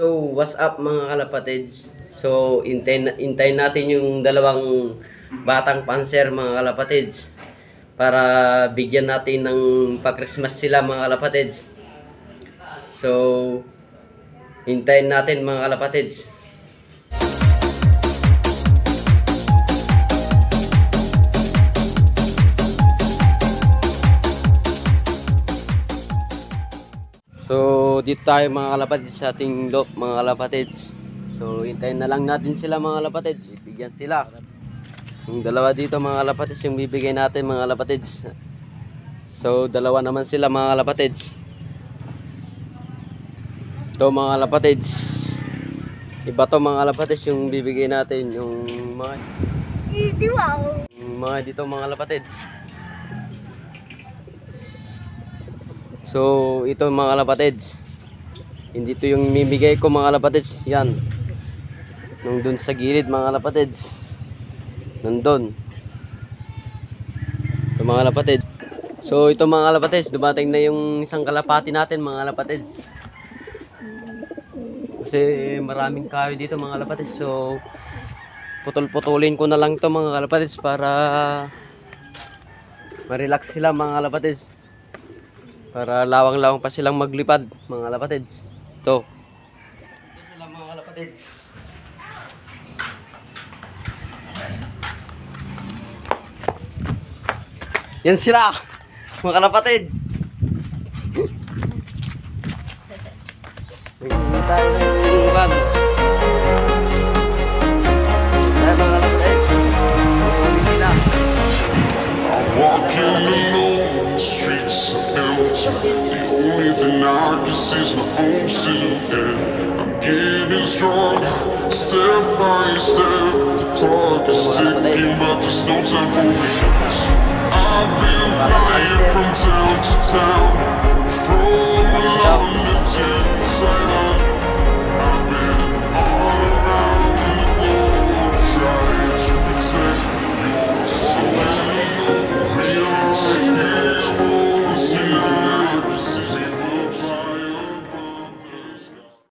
So, what's up mga kalapatids? So, intayin natin yung dalawang batang panser mga kalapatids para bigyan natin ng pa-Christmas sila mga kalapatids. So, hintayin natin mga kalapatids. So, dito tayo mga kalapatids sa ating loop mga kalapatids. So, hintayin na lang natin sila mga kalapatids. Bigyan sila. Yung dalawa dito mga kalapatids yung bibigay natin mga kalapatids. So, dalawa naman sila mga kalapatids. Ito mga kalapatids. Iba to mga kalapatids yung bibigay natin. Yung mga dito mga kalapatids. So, ito mga kalapatids. Hindi to yung mimigay ko mga kalapatids. Yan. Nung dun sa gilid mga kalapatids. Nandun. Ito mga kalapatids. So, ito mga kalapatids. Dumating na yung isang kalapati natin mga kalapatids. Kasi maraming kahoy dito mga kalapatids. So, putol-putulin ko na lang ito mga kalapatids para ma-relax sila mga kalapatids. Para lawang-lawang pa silang maglipad mga kalapatids. Ito sila mga kalapatids. Yan sila mga kalapatids. Nagpunta tayo ng uban. Tayo mga kalapatids. Nagpunta sila. Walking alone, the streets are empty. The only thing I can see is my own silhouette. I'm getting stronger, step by step. The clock is ticking, but there's no time for me. I've been flying from town to town, from London to